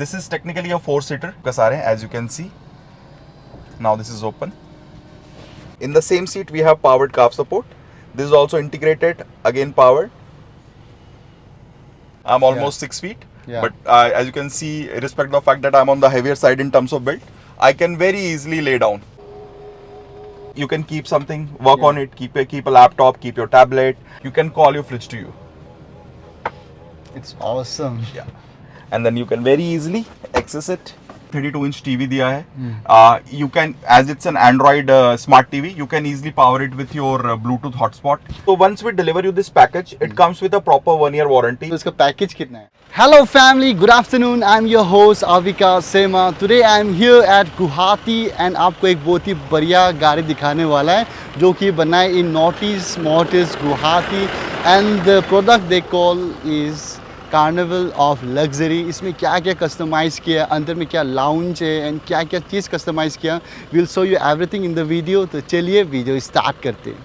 This is technically a 4-seater Kasare, as you can see. Now this is open. In the same seat we have powered calf support. This is also integrated, again powered. I'm almost 6 feet, but as you can see, irrespective of the fact that I'm on the heavier side in terms of build, I can very easily lay down. You can keep something, work on it, keep a laptop, keep your tablet. You can call your fridge to you. It's awesome. Yeah. And then you can very easily access it. 32-inch TV दिया है. You can, as it's an Android smart TV, you can easily power it with your Bluetooth hotspot. So once we deliver you this package, it comes with a proper 1-year warranty. तो इसका package कितना है? Hello family, good afternoon. I'm your host Avika Sema. Today I'm here at Guwahati and आपको एक बहुत ही बढ़िया गाड़ी दिखाने वाला है जो कि बना है in Northeast Motors Guwahati and the product they call is carnival of luxury. इसमें क्या क्या कस्टमाइज़ किया, अंदर में क्या लाउंज है एंड क्या क्या चीज़ कस्टमाइज़ किया, will show you everything in the video. तो चलिए वीडियो स्टार्ट करते हैं.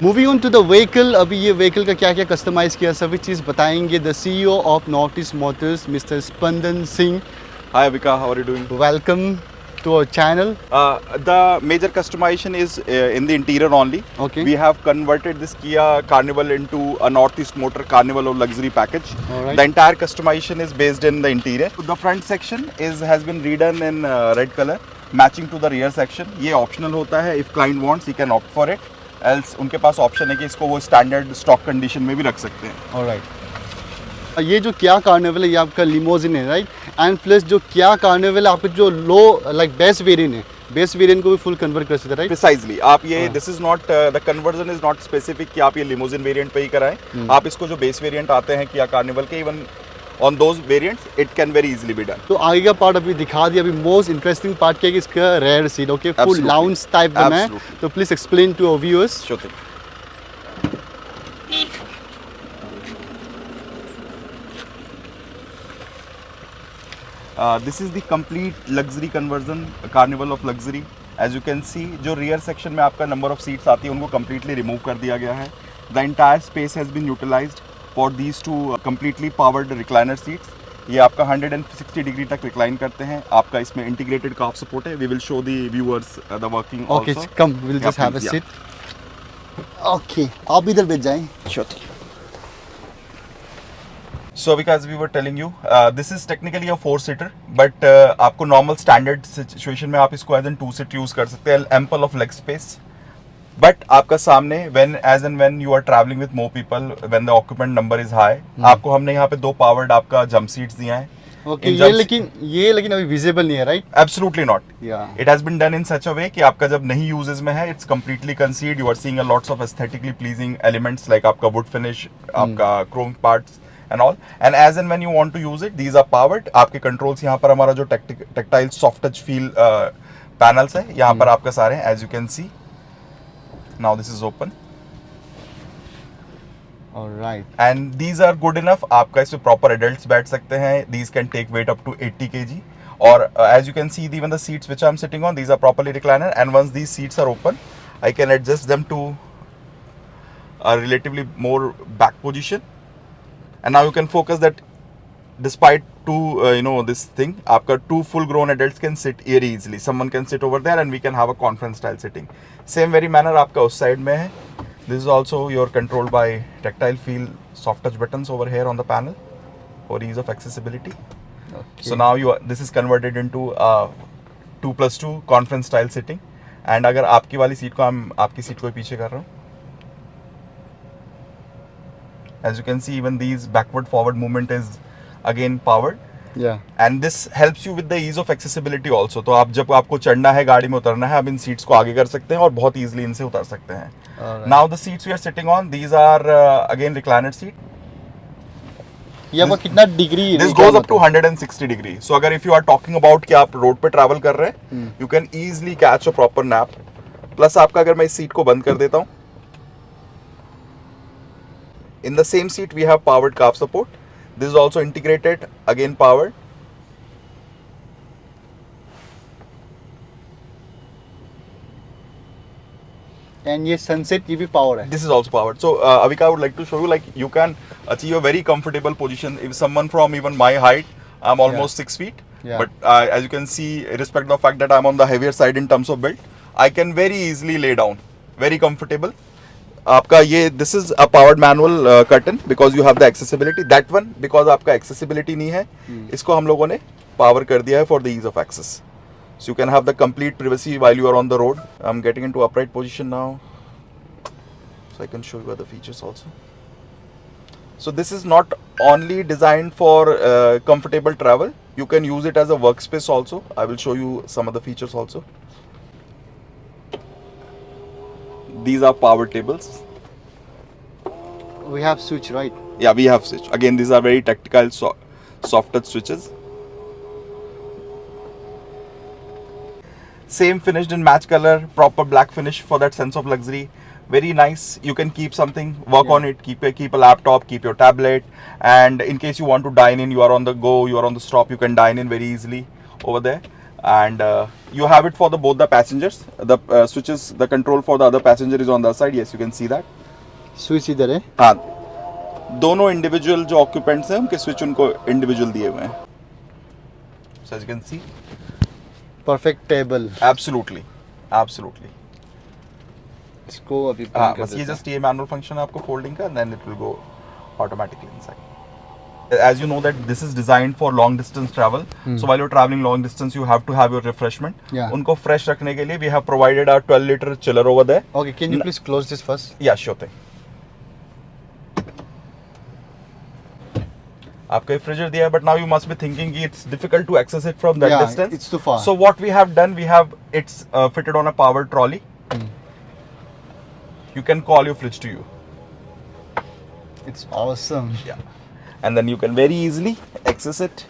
Moving on to the vehicle. अभी ये व्हीकल का क्या क्या कस्टमाइज़ किया सभी चीज़ बताएंगे the CEO of north east Motors mister Spandan Singh. Hi Avika, how are you doing? Welcome to our channel. The major customization is in the interior only. Okay. We have converted this Kia Carnival into a Northeast Motor Carnival of luxury package. Alright. The entire customization is based in the interior. The front section has been redone in red color, matching to the rear section. ये optional होता है. If client wants, he can opt for it. Else उनके पास option है कि इसको वो standard stock condition में भी रख सकते हैं. Alright. ये जो क्या कार्निवल है ये आपका लिमोजिन है राइट. एंड प्लस जो क्या कार्निवल है आपका जो लो लाइक बेस वेरिएंट है, बेस वेरिएंट को भी फुल कन्वर्ट कर सकते हैं राइट. प्रिसाइजली आप ये this is not the conversion is not specific कि आप ये लिमोजिन वेरिएंट पे ही कराएं. आप इसको जो बेस वेरिएंट आते हैं किया कार्निवल के, even on those variants it can very easily be done. तो आगे का पार्ट अभी दिखा दिया. अभी मोस्ट इंटरेस्टिंग पार्ट क्या है कि इसका rear seat okay full lounge type बना है. तो please explain to our viewers. Sure thing. This is the complete luxury conversion Carnival of luxury. As you can see, जो rear section में आपका number of seats आती है उनको completely remove कर दिया गया है. The entire space has been utilized for these two completely powered recliner seats. ये आपका 160 डिग्री तक recline करते हैं. आपका इसमें integrated calf support है. We will show the viewers the working okay, also. come we'll just have a seat. Okay, आप इधर बैठ जाएं. Sure thing. So because we were telling you, this is technically a 4-seater, but आपको normal standard situation में आप इसको as an 2-seat use कर सकते हैं. Ample of leg space. But आपका सामने as and when you are traveling with more people, when the occupant number is high, आपको हमने यहाँ पे 2 powered आपका jump seats दिया है. Okay, ये लेकिन अभी visible नहीं है right? Absolutely not. Yeah. It has been done in such a way कि आपका जब नहीं uses में है, it's completely concealed. You are seeing a lots of aesthetically pleasing elements like आपका wood finish, आपका chrome parts. And all, and as and when you want to use it, these are powered. आपके controls यहाँ पर हमारा जो tactile soft touch feel panels है यहाँ पर आपका सारे हैं, as you can see. Now this is open. Alright. And these are good enough. आपका इसमें proper adults बैठ सकते हैं. These can take weight up to 80 kg. Or as you can see, even the seats which I'm sitting on, these are properly recliner. And once these seats are open, I can adjust them to a relatively more back position. And now you can focus that despite this thing, आपका 2 full grown adults can sit very easily. Someone can sit over there and we can have a conference style sitting. Same very manner आपका उस side में है. This is also your controlled by tactile feel soft touch buttons over here on the panel for ease of accessibility. Okay. So now this is converted into 2+2 conference style sitting. And अगर आपकी वाली seat को हम आपकी seat को पीछे कर रहा हूँ. As you can see, even these backward forward movement is again powered. Yeah. And this helps you with the ease of accessibility also. तो आप जब आपको चढ़ना है, गाड़ी में उतरना है, आप इन सीट्स को आगे कर सकते हैं और बहुत easily इनसे उतर सकते हैं. Now the seats we are sitting on, these are again recliner seat. ये आपका कितना degree? This goes up to 160 degree. So अगर if you are talking about कि आप रोड पे ट्रैवल कर रहे हैं, you can easily catch a proper nap. Plus आपका अगर मैं इस सीट को बंद कर देता हूँ, in the same seat we have powered calf support. This is also integrated, again powered. And ये सनसेट ये भी पावर है. This is also powered. So, Avika, I would like to show you like you can achieve a very comfortable position. If someone from even my height, I'm almost 6 feet. Yeah. But as you can see, irrespective of the fact that I'm on the heavier side in terms of build, I can very easily lay down. Very comfortable. आपका ये this is a powered manual curtain because you have the accessibility. That one because आपका accessibility नहीं है, इसको हम लोगों ने power कर दिया है for the ease of access. So you can have the complete privacy while you are on the road. I'm getting into upright position now. So I can show you other features also. So this is not only designed for comfortable travel. You can use it as a workspace also. I will show you some other features also. These are power tables. We have switch, right? Yeah, we have switch. Again, these are very tactical, soft touch switches. Same finished in match color, proper black finish for that sense of luxury. Very nice. You can keep something, work on it, keep a laptop, keep your tablet, and in case you want to dine in, you are on the go, you are on the stop, you can dine in very easily over there. And you have it for the both the passengers. The switches, the control for the other passenger is on the side. Yes, you can see that. Switch इधर है. हाँ, दोनों individual जो occupants हैं उनके switch उनको individual दिए हुए हैं. So as you can see, perfect table. absolutely, absolutely. इसको अभी हाँ, बंद कर बस ये देते हैं. जस्ट ये मैनुअल फंक्शन है आपको फोल्डिंग का, then it will go automatically inside. As you know that this is designed for long distance travel. So while you're traveling long distance, you have to have your refreshment. Yeah. उनको fresh रखने के लिए we have provided our 12-liter chiller over there. Okay, can you please close this first? Yeah, sure thing. आपका freezer दिया है, but now you must be thinking कि it's difficult to access it from that Yeah, distance. it's too far. So what we have done, we have it's fitted on a powered trolley. You can call your fridge to you. It's awesome. Yeah. And then you can very easily access it,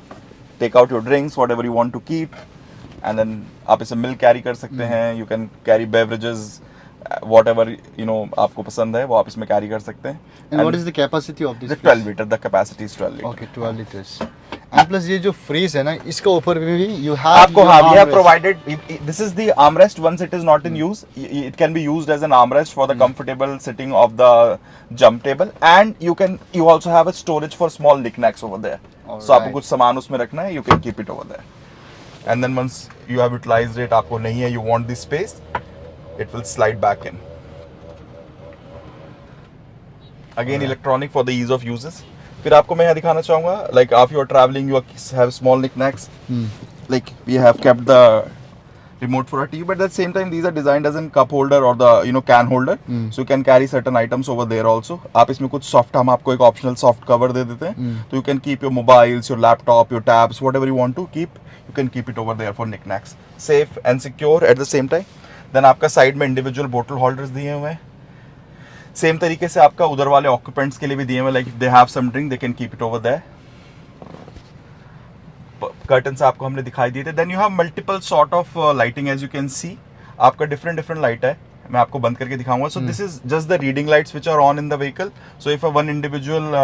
take out your drinks, whatever you want to keep, and then आप इसे milk carry कर सकते हैं. You can carry beverages, whatever you know आपको पसंद है वो आप इसमें carry कर सकते हैं. And what is the capacity of this? The 12 liter. The capacity is 12 liter. Okay, 12 liters. And plus ये जो freeze है ना, इसका ऊपर में भी you have. आपको your हाँ, we have armrest. provided. This is the armrest. Once it is not in use, it can be used as an armrest for the comfortable sitting of the jump table, and you also have a storage for small knickknacks over there. So आपको कुछ सामान उसमें रखना है, you can keep it over there. And then once you have utilized it, आपको नहीं है, you want this space, it will slide back in. Again, electronic for the ease of uses. फिर आपको मैं यहाँ दिखाना चाहूँगा, like if you are traveling, you have small knickknacks. Like we have kept the remote for a TV, but at the same time these are designed as a cup holder or the can holder, so you can carry certain items over there also. आप इसमें कुछ soft, हम आपको एक optional soft cover दे देते हैं, तो you can keep your mobiles, your laptop, your tabs, whatever you want to keep, you can keep it over there for knickknacks, safe and secure at the same time. Then आपका side में individual bottle holders दिए हुए हैं. Same तरीके से आपका उधर वाले ऑक्यूपेंट्स के लिए भी दिए हुए, like if they have some drink they can keep it over there. Curtains आपको हमने दिखाई दिए थे. Then you have multiple sort of lighting, as you can see आपका डिफरेंट लाइट है. मैं आपको बंद करके दिखाऊंगा. So this is just the reading lights which are on in the vehicle. So if one individual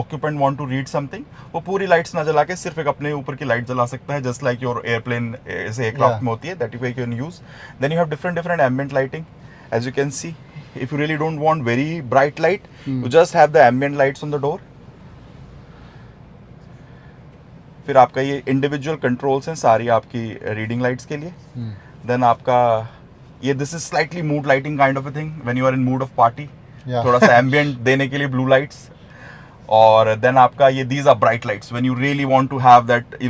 occupant want to read something, वो पूरी lights ना जला के सिर्फ एक अपने ऊपर की लाइट जला सकता है, जस्ट लाइक योर एयरप्लेन ऐसे एयरक्राफ्ट में होती है, that you can use. Then you have different ambient lighting, as you can see. If you really don't want very bright light, you just have the ambient lights on the door. फिर आपका ये individual controls हैं सारी आपकी reading lights के लिए. Then आपका ये this is slightly mood lighting kind of a thing when you are in mood of party, थोड़ा सा एम्बिएंट देने के लिए ब्लू लाइट्स. और देन आपका ये these are bright lights when you really want to have that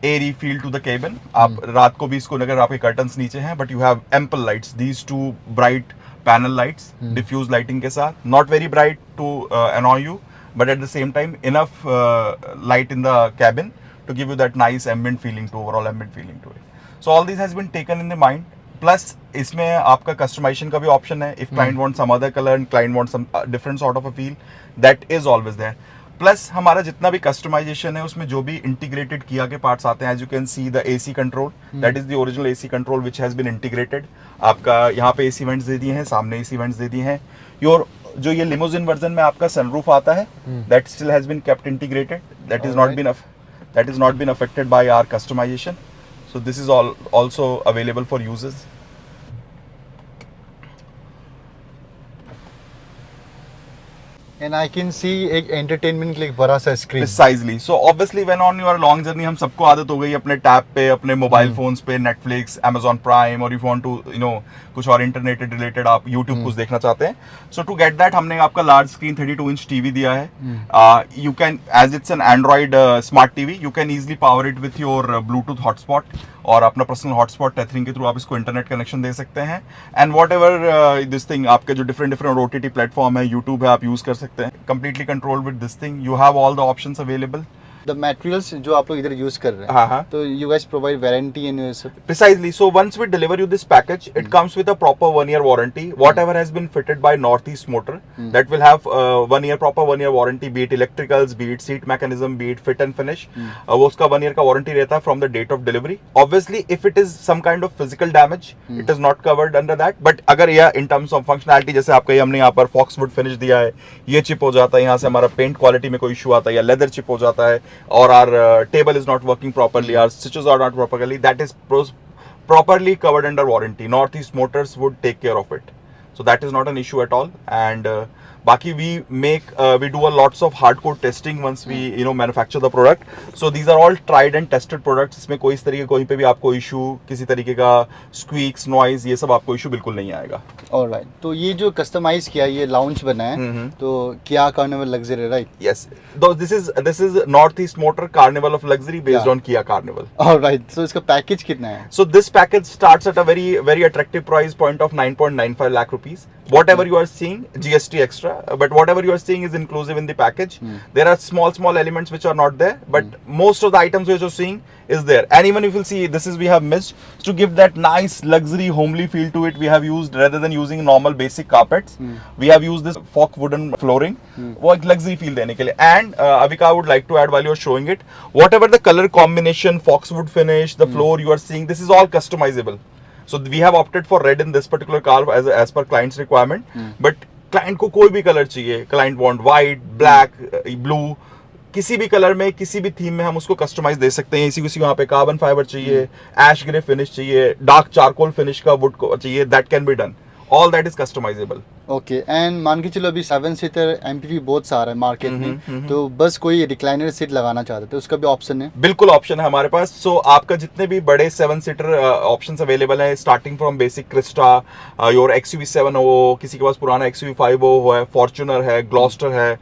airy feel to the cabin. आप रात को भी इसको, अगर आपके कर्टन्स नीचे हैं, but you have ample lights, these two bright panel lights, diffuse lighting के साथ, not very bright to annoy you, but at the same time enough light in the cabin to give you that nice ambient feeling, to overall ambient feeling to it. So all this has been taken in the mind. Plus इसमें आपका customization का भी option है. If client wants some other color and client wants some different sort of a feel, that is always there. Plus हमारा जितना भी customization है उसमें जो भी इंटीग्रेटेड किया के पार्ट्स आते हैं, as you can see the AC control, that is the original AC control which has been integrated. आपका यहाँ पे एसी वेंट्स दे दिए हैं, सामने एसी वेंट्स दे दिए हैं. योर जो ये लिमोजिन वर्जन में आपका सनरूफ आता है, that still has been kept integrated, that is not been affected by our customisation. So this is also available for users. And I can see एक entertainment के लिए एक बड़ा सा screen. Precisely. So obviously when on your long journey हम सबको आदत हो गई अपने टैब पे, अपने मोबाइल फोन्स पे नेटफ्लिक्स, Amazon Prime, और इफ यू वांट टू कुछ और इंटरनेट रिलेटेड आप YouTube कुछ देखना चाहते हैं, सो टू गेट दैट हमने आपका लार्ज स्क्रीन 32 इंच टीवी दिया है। You can, as it's an Android smart TV, you can easily power it with your Bluetooth hotspot, और अपना पर्सनल हॉटस्पॉट टेथरिंग के थ्रू आप इसको इंटरनेट कनेक्शन दे सकते हैं। And whatever this thing, आपके जो डिफरेंट OTT प्लेटफॉर्म है, यूट्यूब है, आप यूज कर सकते हैं completely control with this thing. You have all the options available. The materials जो आप लोग इधर यूज कर रहे हैं, हाँ, तो you guys provide warranty and सब? Precisely. So once we deliver you this package, it comes with a proper 1 year warranty. Whatever has been fitted by Northeast Motor, that will have 1 year proper 1 year warranty. Be it electricals, be it seat mechanism, be it fit and finish. वो उसका 1 year का warranty रहता है from the date of delivery. Obviously, if it is some kind of physical damage, it is not covered under that. But अगर यह in terms of functionality, जैसे आपका ये हमने यहाँ पर Foxwood finish दिया है, ये चिप हो जाता है, यहाँ से हमारा पेंट क्वालिटी में कोई इशू आता है, या लेदर चिप हो जाता है, और our table is not working properly, our stitches are not properly, that is properly covered under warranty. Northeast Motors would take care of it, so that is not an issue at all. And Baki, we do a lots of hardcore testing once we manufacture the product. So these are all tried and tested products. इसमें कोई इस तरीके कोई पे भी आपको issue, किसी तरीके का squeaks, noise, ये सब आपको इशू बिल्कुल नहीं आएगा। ऑलराइट, तो ये जो कस्टमाइज किया, ये लाउंज बना है, तो क्या carnival luxury, right? Yes, though this is Northeast Motor Carnival of Luxury based on Kia Carnival. Alright, so इसका पैकेज कितना है? So this package starts at a very attractive price point of 9.95 lakh rupees. Whatever you are seeing, GST extra, but whatever you are seeing is inclusive in the package. There are small elements which are not there, but most of the items which you're seeing is there. And even if you see, this is we have missed to give that nice luxury homely feel to it. We have used, rather than using normal basic carpets, we have used this fork wooden flooring, वो एक luxury feel देने के लिए. And Avika, I would like to add while you're showing it, whatever the color combination, foxwood finish, the floor you are seeing, this is all customizable. So we have opted for red in this particular car as per client's requirement. But client को कोई भी colour चाहिए, client want white, black, blue, किसी भी colour में, किसी भी theme में हम उसको कस्टमाइज दे सकते हैं। इसी वहाँ पे कार्बन फाइबर चाहिए, एश ग्रे फिनिश चाहिए, डार्क चारकोल फिनिश का वुड चाहिए, that can be done. All that is customisable. Okay, and मान के चलो अभी 7 सीटर एमपीवी बहुत आ रहा है मार्केट में, तो बस कोई रिक्लाइनर सीट लगाना चाहते तो उसका भी ऑप्शन है? बिल्कुल ऑप्शन है हमारे पास। सो आपका जितने भी बड़े 7 सीटर ऑप्शंस अवेलेबल है, starting from basic Crysta, your XUV7 हो, किसी के पास पुराना XUV5 हो है, फॉर्च्यूनर है, ग्लॉस्टर है,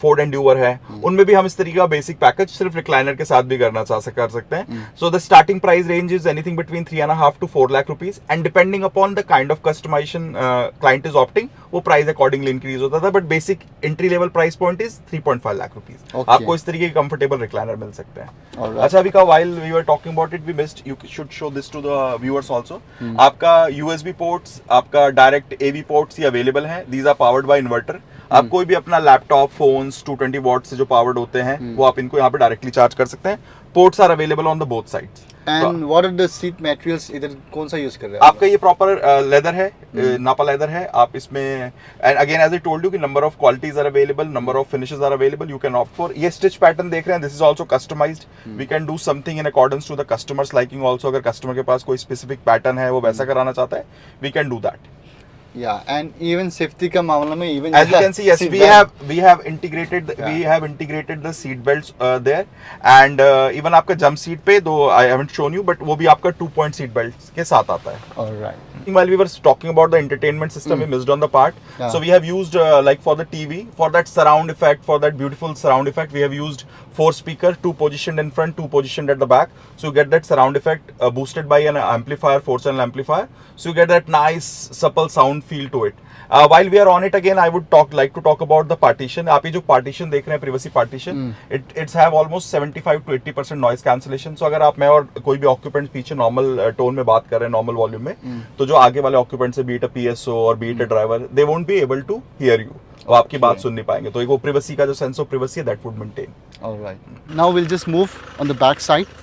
फोर्ड एंड्यूवर है, उनमें भी हम इस तरीके का बेसिक पैकेज सिर्फ रिक्लाइनर के साथ भी कर सकते हैं। So the starting price range is anything between 3.5 to 4 lakh rupees, and depending upon the kind of customisation client is opting, वो प्राइस अकॉर्डिंगली इंक्रीज होता था। But basic entry level price point is 3.5 lakh rupees. आपको इस तरीके के comfortable recliner मिल सकते हैं। अच्छा अभी का while we were talking about it, we missed, you should show this to the viewers also. आपका USB पोर्ट्स, आपका डायरेक्ट AV पोर्ट्स ये अवेलेबल हैं। These are powered by inverter. आप कोई भी अपना लैपटॉप, फोन्स 220 वॉट से जो पावर्ड होते हैं, वो आप इनको यहाँ पे डायरेक्टली चार्ज कर सकते हैं। Ports are available on the both sides. And what are the seat materials, इधर कौन सा यूज कर रहे हैं आपका? ये प्रॉपर लेदर है, नापा लेदर है। आप इसमें, and again as I told you कि number of qualities are available, number of finishes are available, you can opt for. ये स्टिच पैटर्न देख रहे हैं, this is also customised. We can do something in accordance to the customers liking also. अगर customer के पास कोई specific pattern है, वो वैसा कराना चाहता है, we can do that. Yeah, and even safety का मामला में, even as you can see, yes, we have integrated the seat belts there, and even आपका jump seat पे, though I haven't shown you, but वो भी आपका 2-point seat belts के साथ आता है। Alright. While we were talking about the entertainment system, we missed on the part. Yeah. So we have used like for the TV, for that surround effect, for that beautiful surround effect, we have used 4 speaker, 2 positioned in front, 2 positioned at the back. So you get that surround effect boosted by an amplifier, 4-channel amplifier. So you get that nice supple sound feel to it. While we are on it again, I would like to talk about the partition. आप ये जो partition देख रहे हैं, privacy partition, it's have almost 75 to 80% noise cancellation. So अगर आप, मैं और कोई भी occupant पीछे normal tone में बात कर रहे हैं, normal volume में, तो जो आगे वाले occupant से, be it a PSO और be it a driver, they won't be able to hear you. वो आपकी बात सुन नहीं पाएंगे। तो एक वो privacy का जो sense of privacy है, that would maintain. Alright. Now we'll just move on the back side.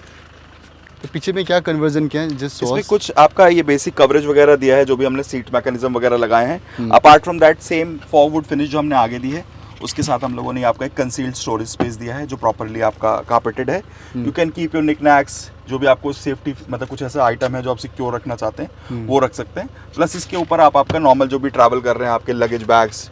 तो पीछे में क्या कन्वर्जन किया है? जस्ट इसमें कुछ आपका ये बेसिक कवरेज वगैरह दिया है, जो भी हमने सीट मैकेनिज्म वगैरह लगाए हैं। Apart from that, same for wood finish जो हमने आगे दी है, उसके साथ हम लोगों ने आपका एक कंसील्ड स्टोरेज स्पेस दिया है, जो प्रॉपर्ली आपका कार्पेटेड है। यू कैन कीप योर निकनैक्स, जो भी आपको सेफ्टी, मतलब कुछ ऐसा आइटम है जो आप सिक्योर रखना चाहते हैं, वो रख सकते हैं। प्लस इसके ऊपर आप आपका नॉर्मल जो भी ट्रैवल कर रहे हैं, आपके लगेज बैग्स,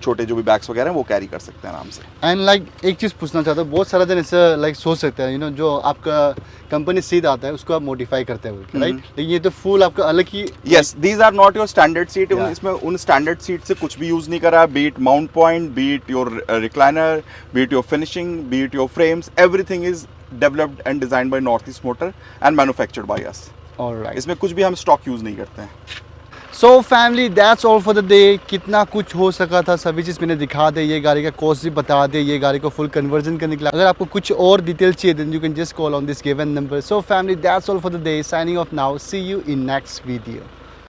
छोटे जो भी बैग्स वगैरह हैं वो कैरी कर सकते हैं आराम से। एंड लाइक एक चीज़ पूछना चाहता हूँ, बहुत सारा जन ऐसा लाइक सोच सकते हैं जो आपका कंपनी सीट आता है उसको आप मॉडिफाई करते हैं, राइट? लेकिन ये तो फुल आपका अलग ही। Yes, these are not your standard seat. Yeah. इसमें उन स्टैंडर्ड सीट से कुछ भी यूज नहीं करा, be it mount point, be it your recliner, be it your finishing, be it your frames, everything is developed and designed by North East Motor and manufactured by us. Alright. इसमें कुछ भी हम स्टॉक यूज नहीं करते हैं। So family, that's all for the day. कितना कुछ हो सका था, सभी चीज़ मैंने दिखा दे, ये गाड़ी का कॉस्ट भी बता दे, ये गाड़ी को फुल कन्वर्जन करने के लिए। अगर आपको कुछ और डिटेल चाहिए then you can just call on this given number. So family, that's all for the day. Signing off now, see you in next video.